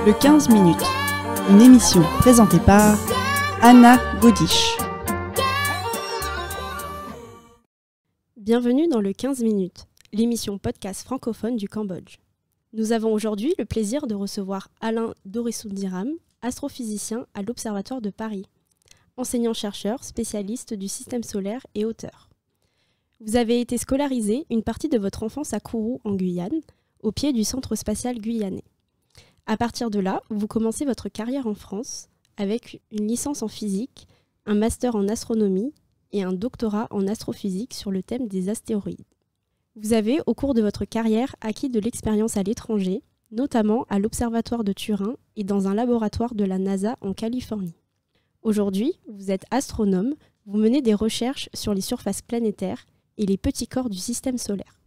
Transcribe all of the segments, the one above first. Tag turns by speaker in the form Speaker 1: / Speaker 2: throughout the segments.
Speaker 1: Le 15 minutes, une émission présentée par Anna Godiche.
Speaker 2: Bienvenue dans le 15 minutes, l'émission podcast francophone du Cambodge. Nous avons aujourd'hui le plaisir de recevoir Alain Dorisundiram, astrophysicien à l'Observatoire de Paris, enseignant-chercheur, spécialiste du système solaire et auteur. Vous avez été scolarisé une partie de votre enfance à Kourou, en Guyane, au pied du Centre spatial guyanais. À partir de là, vous commencez votre carrière en France avec une licence en physique, un master en astronomie et un doctorat en astrophysique sur le thème des astéroïdes. Vous avez, au cours de votre carrière, acquis de l'expérience à l'étranger, notamment à l'Observatoire de Turin et dans un laboratoire de la NASA en Californie. Aujourd'hui, vous êtes astronome, vous menez des recherches sur les surfaces planétaires et les petits corps du système solaire.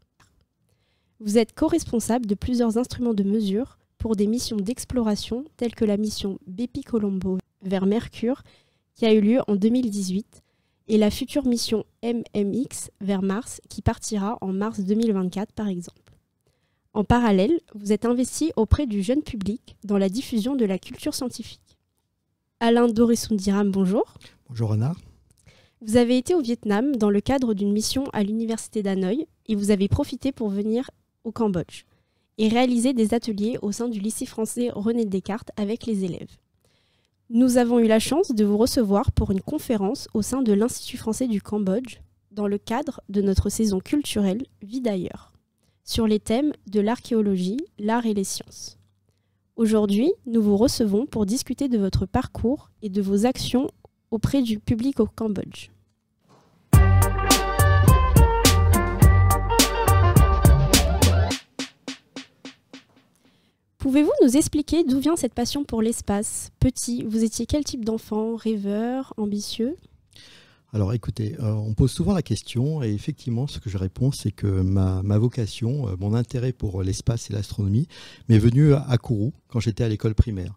Speaker 2: Vous êtes co-responsable de plusieurs instruments de mesure pour des missions d'exploration telles que la mission Bepi-Colombo vers Mercure qui a eu lieu en 2018 et la future mission MMX vers Mars qui partira en mars 2024 par exemple. En parallèle, vous êtes investi auprès du jeune public dans la diffusion de la culture scientifique. Alain Dorisundiram, bonjour.
Speaker 3: Bonjour Anna.
Speaker 2: Vous avez été au Vietnam dans le cadre d'une mission à l'université d'Hanoï et vous avez profité pour venir au Cambodge et réaliser des ateliers au sein du lycée français René Descartes avec les élèves. Nous avons eu la chance de vous recevoir pour une conférence au sein de l'Institut français du Cambodge dans le cadre de notre saison culturelle Vie d'ailleurs, sur les thèmes de l'archéologie, l'art et les sciences. Aujourd'hui, nous vous recevons pour discuter de votre parcours et de vos actions auprès du public au Cambodge. Pouvez-vous nous expliquer d'où vient cette passion pour l'espace ? Petit, vous étiez quel type d'enfant ? Rêveur, ambitieux ?
Speaker 3: Alors écoutez, on pose souvent la question et effectivement ce que je réponds c'est que ma vocation, mon intérêt pour l'espace et l'astronomie m'est venu à Kourou quand j'étais à l'école primaire.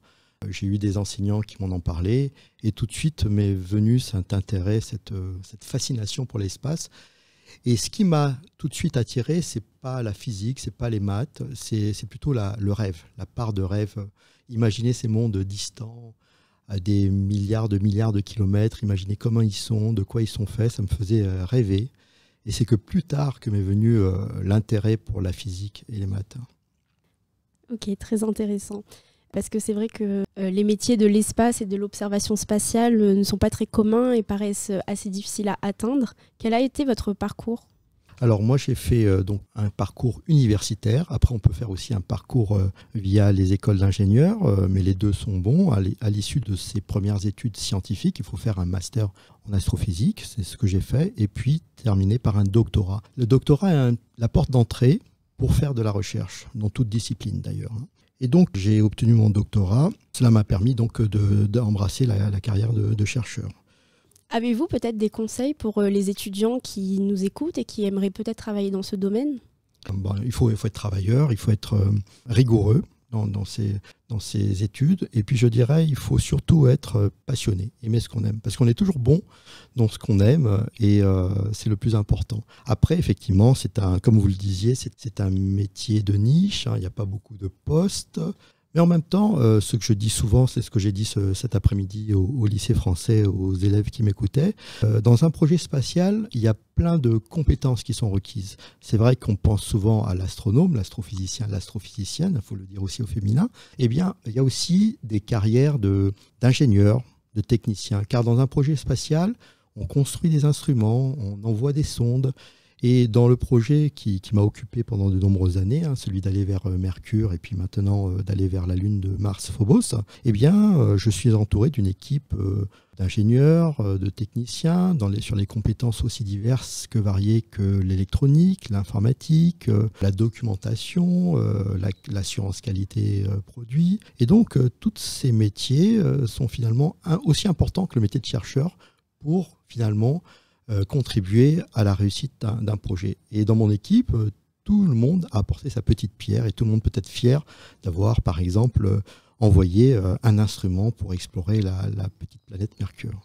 Speaker 3: J'ai eu des enseignants qui m'en ont parlé et tout de suite m'est venu cet intérêt, cette fascination pour l'espace. Et ce qui m'a tout de suite attiré, c'est pas la physique, c'est pas les maths, c'est plutôt le rêve, la part de rêve. Imaginer ces mondes distants, à des milliards de kilomètres, imaginer comment ils sont, de quoi ils sont faits, ça me faisait rêver. Et c'est que plus tard que m'est venu l'intérêt pour la physique et les maths.
Speaker 2: Ok, très intéressant. Parce que c'est vrai que les métiers de l'espace et de l'observation spatiale ne sont pas très communs et paraissent assez difficiles à atteindre. Quel a été votre parcours ?
Speaker 3: Alors moi j'ai fait donc un parcours universitaire. Après on peut faire aussi un parcours via les écoles d'ingénieurs, mais les deux sont bons. À l'issue de ces premières études scientifiques, il faut faire un master en astrophysique, c'est ce que j'ai fait, et puis terminer par un doctorat. Le doctorat est la porte d'entrée pour faire de la recherche, dans toute discipline d'ailleurs. Et donc, j'ai obtenu mon doctorat. Cela m'a permis donc d'embrasser la carrière de chercheur.
Speaker 2: Avez-vous peut-être des conseils pour les étudiants qui nous écoutent et qui aimeraient peut-être travailler dans ce domaine ?
Speaker 3: Il faut être travailleur, il faut être rigoureux dans ses études. Et puis, je dirais, il faut surtout être passionné, aimer ce qu'on aime. Parce qu'on est toujours bon dans ce qu'on aime et c'est le plus important. Après, effectivement, comme vous le disiez, c'est un métier de niche. Il n'y a pas beaucoup de postes. Mais en même temps, ce que je dis souvent, c'est ce que j'ai dit cet après-midi au lycée français, aux élèves qui m'écoutaient. Dans un projet spatial, il y a plein de compétences qui sont requises. C'est vrai qu'on pense souvent à l'astronome, l'astrophysicien, l'astrophysicienne, il faut le dire aussi au féminin. Eh bien, il y a aussi des carrières d'ingénieurs, de techniciens. Car dans un projet spatial, on construit des instruments, on envoie des sondes. Et dans le projet qui m'a occupé pendant de nombreuses années, celui d'aller vers Mercure et puis maintenant d'aller vers la Lune de Mars, Phobos, eh bien, je suis entouré d'une équipe d'ingénieurs, de techniciens, sur les compétences aussi diverses que variées que l'électronique, l'informatique, la documentation, l'assurance qualité produit. Et donc, tous ces métiers sont finalement aussi importants que le métier de chercheur pour finalement contribuer à la réussite d'un projet. Et dans mon équipe, tout le monde a apporté sa petite pierre et tout le monde peut être fier d'avoir, par exemple, envoyé un instrument pour explorer la petite planète Mercure.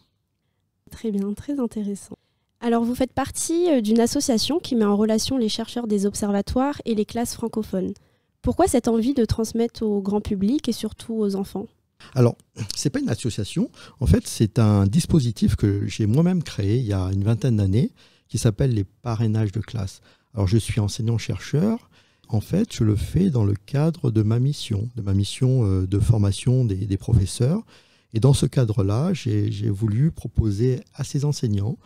Speaker 2: Très bien, très intéressant. Alors, vous faites partie d'une association qui met en relation les chercheurs des observatoires et les classes francophones. Pourquoi cette envie de transmettre au grand public et surtout aux enfants ?
Speaker 3: Alors, ce n'est pas une association. En fait, c'est un dispositif que j'ai moi-même créé il y a une vingtaine d'années qui s'appelle les parrainages de classe. Alors, je suis enseignant-chercheur. En fait, je le fais dans le cadre de ma mission de formation des professeurs. Et dans ce cadre-là, j'ai voulu proposer à ces enseignants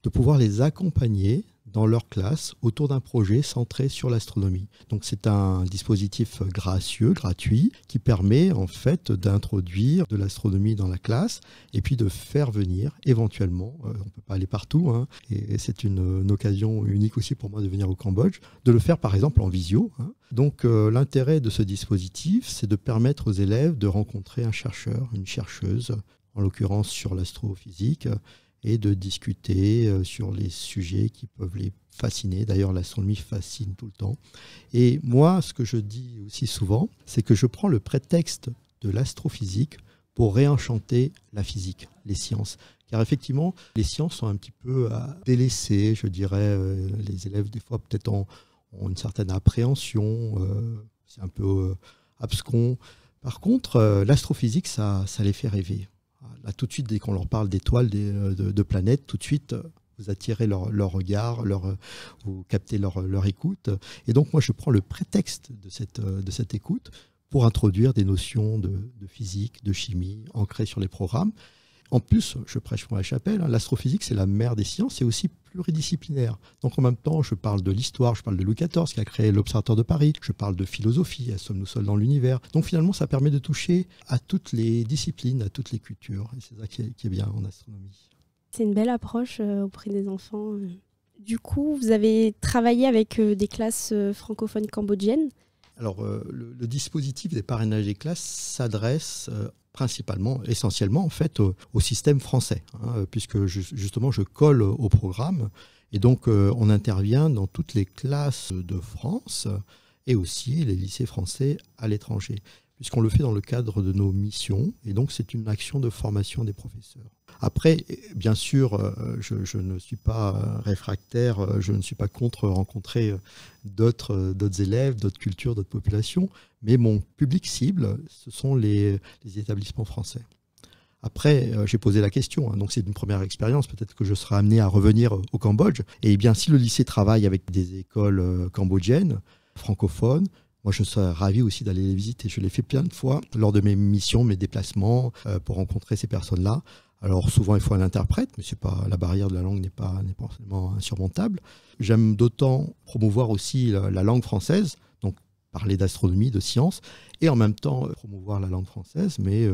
Speaker 3: de pouvoir les accompagner dans leur classe autour d'un projet centré sur l'astronomie. Donc c'est un dispositif gracieux, gratuit, qui permet en fait d'introduire de l'astronomie dans la classe et puis de faire venir éventuellement, on ne peut pas aller partout, hein, et c'est une occasion unique aussi pour moi de venir au Cambodge, de le faire par exemple en visio. Hein. Donc l'intérêt de ce dispositif, c'est de permettre aux élèves de rencontrer un chercheur, une chercheuse, en l'occurrence sur l'astrophysique, et de discuter sur les sujets qui peuvent les fasciner. D'ailleurs, l'astronomie fascine tout le temps. Et moi, ce que je dis aussi souvent, c'est que je prends le prétexte de l'astrophysique pour réenchanter la physique, les sciences. Car effectivement, les sciences sont un petit peu délaissées, je dirais. Les élèves, des fois, peut-être ont une certaine appréhension. C'est un peu abscon. Par contre, l'astrophysique, ça les fait rêver. Là, tout de suite, dès qu'on leur parle d'étoiles, de planètes, tout de suite, vous attirez leur regard, vous captez leur écoute. Et donc, moi, je prends le prétexte de cette écoute pour introduire des notions de physique, de chimie, ancrées sur les programmes. En plus, je prêche pour la chapelle, hein, l'astrophysique, c'est la mère des sciences, c'est aussi pluridisciplinaire. Donc en même temps, je parle de l'histoire, je parle de Louis XIV qui a créé l'Observatoire de Paris, je parle de philosophie, sommes-nous seuls dans l'univers. Donc finalement, ça permet de toucher à toutes les disciplines, à toutes les cultures. Et c'est ça qui est bien en astronomie.
Speaker 2: C'est une belle approche auprès des enfants. Du coup, vous avez travaillé avec des classes francophones cambodgiennes. Alors,
Speaker 3: le dispositif des parrainages des classes s'adresse principalement, essentiellement en fait au système français, hein, puisque justement je colle au programme et donc on intervient dans toutes les classes de France et aussi les lycées français à l'étranger, puisqu'on le fait dans le cadre de nos missions et donc c'est une action de formation des professeurs. Après, bien sûr, je ne suis pas réfractaire, je ne suis pas contre rencontrer d'autres élèves, d'autres cultures, d'autres populations, mais mon public cible, ce sont les établissements français. Après, j'ai posé la question, hein, donc c'est une première expérience, peut-être que je serai amené à revenir au Cambodge. Et bien, si le lycée travaille avec des écoles cambodgiennes, francophones, moi, je serais ravi aussi d'aller les visiter. Je l'ai fait plein de fois lors de mes missions, mes déplacements, pour rencontrer ces personnes-là. Alors souvent, il faut un interprète, mais la barrière de la langue n'est pas forcément insurmontable. J'aime d'autant promouvoir aussi la langue française, donc parler d'astronomie, de sciences, et en même temps promouvoir la langue française, mais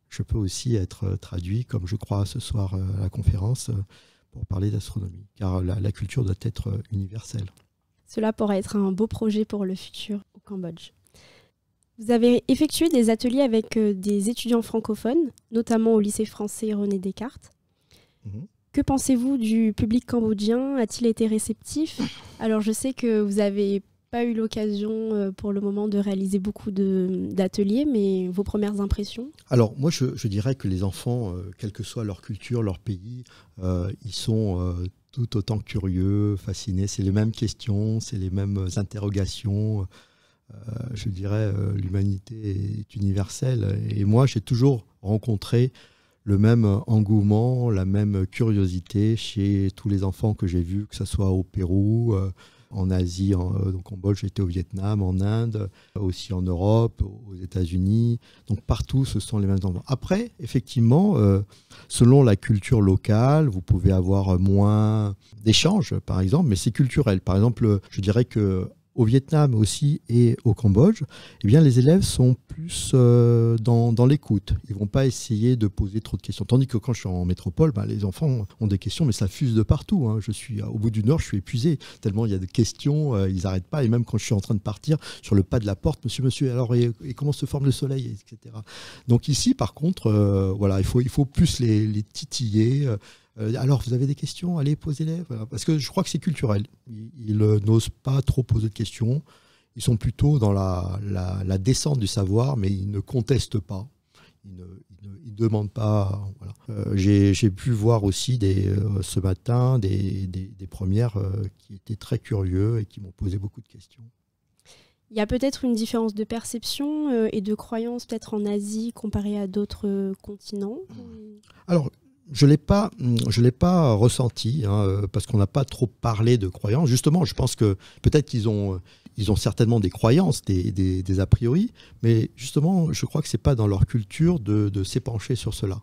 Speaker 3: je peux aussi être traduit, comme je crois ce soir à la conférence, pour parler d'astronomie, car la culture doit être universelle.
Speaker 2: Cela pourrait être un beau projet pour le futur au Cambodge. Vous avez effectué des ateliers avec des étudiants francophones, notamment au lycée français René Descartes. Que pensez-vous du public cambodgien ? A-t-il été réceptif ? Alors je sais que vous n'avez pas eu l'occasion pour le moment de réaliser beaucoup d'ateliers, mais vos premières impressions ?
Speaker 3: Alors moi je dirais que les enfants, quelle que soit leur culture, leur pays, ils sont tout autant curieux, fascinés. C'est les mêmes questions, c'est les mêmes interrogations. Je dirais l'humanité est universelle. Et moi, j'ai toujours rencontré le même engouement, la même curiosité chez tous les enfants que j'ai vus, que ce soit au Pérou, en Asie, au Cambodge, j'étais au Vietnam, en Inde, aussi en Europe, aux États-Unis. Donc partout, ce sont les mêmes enfants. Après, effectivement, selon la culture locale, vous pouvez avoir moins d'échanges, par exemple, mais c'est culturel. Par exemple, je dirais que au Vietnam aussi et au Cambodge, eh bien, les élèves sont plus dans l'écoute. Ils ne vont pas essayer de poser trop de questions. Tandis que quand je suis en métropole, les enfants ont des questions, mais ça fuse de partout. Hein. Au bout d'une heure, je suis épuisé. Tellement il y a des questions, ils n'arrêtent pas. Et même quand je suis en train de partir, sur le pas de la porte, monsieur, alors et comment se forme le soleil, etc. Donc ici, par contre, voilà, il faut plus les titiller. Alors, vous avez des questions ? Allez, posez-les. Voilà. Parce que je crois que c'est culturel. Ils n'osent pas trop poser de questions. Ils sont plutôt dans la descente du savoir, mais ils ne contestent pas. Ils ne demandent pas. Voilà. J'ai pu voir aussi ce matin des premières qui étaient très curieux et qui m'ont posé beaucoup de questions.
Speaker 2: Il y a peut-être une différence de perception et de croyance peut-être en Asie comparée à d'autres continents.
Speaker 3: Alors, je l'ai pas ressenti, parce qu'on n'a pas trop parlé de croyances. Justement, je pense que peut-être qu'ils ont certainement des croyances, des a priori, mais justement, je crois que c'est pas dans leur culture de s'épancher sur cela.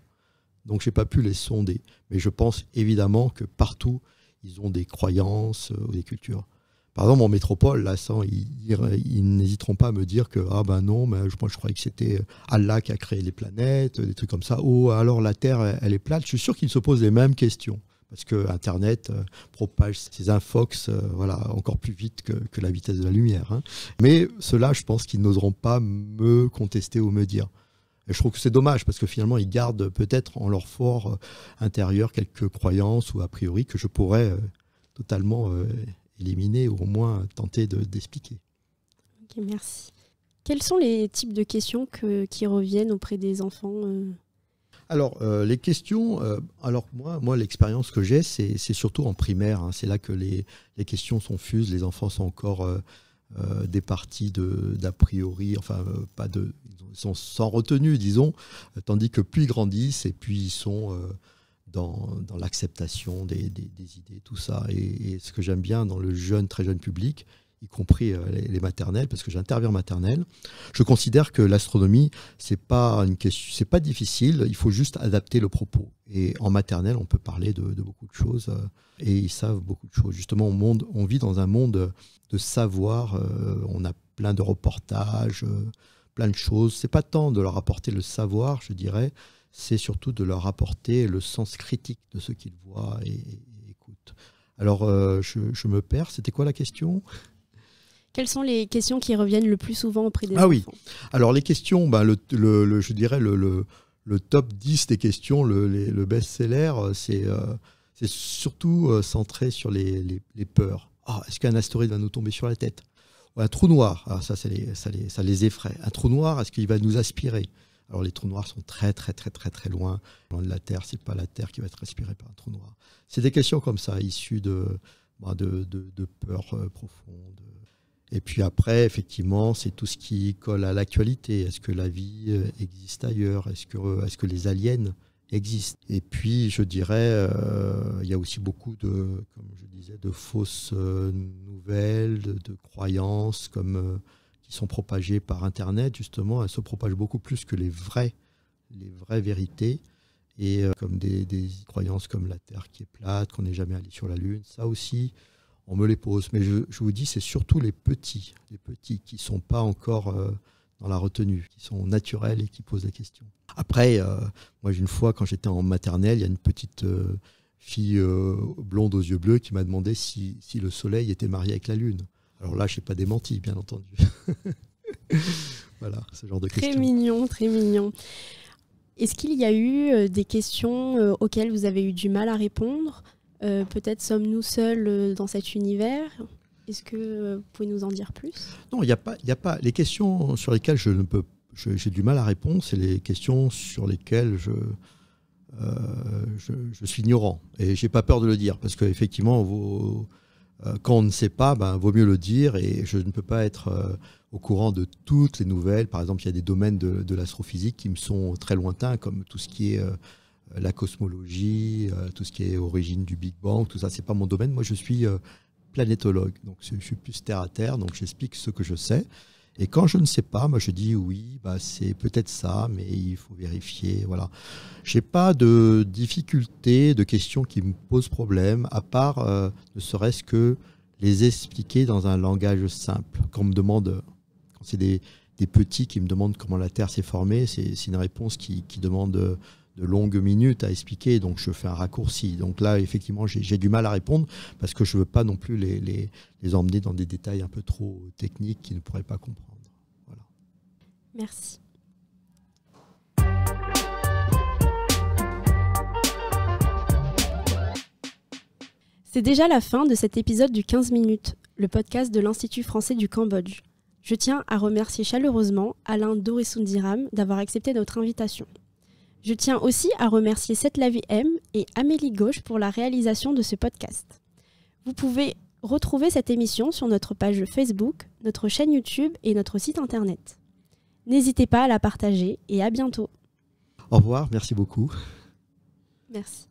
Speaker 3: Donc, j'ai pas pu les sonder. Mais je pense évidemment que partout, ils ont des croyances ou des cultures. Par exemple, en métropole, là, ils n'hésiteront pas à me dire que non, mais moi je croyais que c'était Allah qui a créé les planètes, des trucs comme ça. Oh, alors la Terre, elle est plate. Je suis sûr qu'ils se posent les mêmes questions. Parce que Internet propage ses infox encore plus vite que la vitesse de la lumière. Hein. Mais ceux-là, je pense qu'ils n'oseront pas me contester ou me dire. Et je trouve que c'est dommage parce que finalement, ils gardent peut-être en leur fort intérieur quelques croyances ou a priori que je pourrais totalement éliminer ou au moins tenter d'expliquer.
Speaker 2: Ok, merci. Quels sont les types de questions qui reviennent auprès des enfants
Speaker 3: Alors, les questions, moi l'expérience que j'ai, c'est surtout en primaire. Hein, c'est là que les questions sont fuses, les enfants sont encore départis d'a priori, ils sont sans retenue, disons, tandis que plus ils grandissent et puis ils sont dans l'acceptation des idées, tout ça. Et ce que j'aime bien dans le très jeune public, y compris les maternelles, parce que j'interviens en maternelle, je considère que l'astronomie, c'est pas difficile, il faut juste adapter le propos. Et en maternelle, on peut parler de beaucoup de choses, et ils savent beaucoup de choses. Justement, on vit dans un monde de savoir, on a plein de reportages, plein de choses. C'est pas tant de leur apporter le savoir, je dirais, c'est surtout de leur apporter le sens critique de ce qu'ils voient et écoutent. Alors, je me perds, c'était quoi la question ?
Speaker 2: Quelles sont les questions qui reviennent le plus souvent auprès des
Speaker 3: enfants ? Oui. Alors les questions, je dirais le top 10 des questions, le best-seller, c'est surtout centré sur les peurs. Est-ce qu'un astéroïde va nous tomber sur la tête ? Ou un trou noir, alors ça les effraie. Un trou noir, est-ce qu'il va nous aspirer ? Alors les trous noirs sont très très très très très loin de la Terre. C'est pas la Terre qui va être aspirée par un trou noir. C'est des questions comme ça, issues de peurs profondes. Et puis après, effectivement, c'est tout ce qui colle à l'actualité. Est-ce que la vie existe ailleurs ? Est-ce que les aliens existent ? Et puis, je dirais, il y a aussi beaucoup comme je disais, de fausses nouvelles, de croyances qui sont propagées par Internet, justement. Elles se propagent beaucoup plus que les vraies vérités. Et comme des croyances comme la Terre qui est plate, qu'on n'est jamais allé sur la Lune, ça aussi, on me les pose. Mais je vous dis, c'est surtout les petits qui ne sont pas encore dans la retenue, qui sont naturels et qui posent des questions. Après, moi, une fois, quand j'étais en maternelle, il y a une petite fille blonde aux yeux bleus qui m'a demandé si le Soleil était marié avec la Lune. Alors là, je n'ai pas démenti, bien entendu. Voilà, ce genre de questions.
Speaker 2: Très mignon, très mignon. Est-ce qu'il y a eu des questions auxquelles vous avez eu du mal à répondre ? Peut-être sommes-nous seuls dans cet univers ? Est-ce que vous pouvez nous en dire plus ?
Speaker 3: Non, il y a pas. Les questions sur lesquelles j'ai du mal à répondre, c'est les questions sur lesquelles je suis ignorant. Et j'ai pas peur de le dire, parce qu'effectivement, quand on ne sait pas, vaut mieux le dire. Et je ne peux pas être au courant de toutes les nouvelles. Par exemple, il y a des domaines de l'astrophysique qui me sont très lointains, comme tout ce qui est la cosmologie, tout ce qui est origine du Big Bang, tout ça, c'est pas mon domaine. Moi, je suis planétologue, donc je suis plus terre à terre, donc j'explique ce que je sais. Et quand je ne sais pas, moi je dis oui, c'est peut-être ça, mais il faut vérifier. Voilà. J'ai pas de difficultés, de questions qui me posent problème, à part ne serait-ce que les expliquer dans un langage simple. Quand c'est des petits qui me demandent comment la Terre s'est formée, c'est une réponse qui demande de longues minutes à expliquer, donc je fais un raccourci. Donc là, effectivement, j'ai du mal à répondre parce que je ne veux pas non plus les emmener dans des détails un peu trop techniques qu'ils ne pourraient pas comprendre. Voilà.
Speaker 2: Merci. C'est déjà la fin de cet épisode du 15 minutes, le podcast de l'Institut français du Cambodge. Je tiens à remercier chaleureusement Alain Doresundiram d'avoir accepté notre invitation. Je tiens aussi à remercier Setlavi M et Amélie Gauche pour la réalisation de ce podcast. Vous pouvez Retrouvez cette émission sur notre page Facebook, notre chaîne YouTube et notre site internet. N'hésitez pas à la partager et à bientôt.
Speaker 3: Au revoir, merci beaucoup.
Speaker 2: Merci.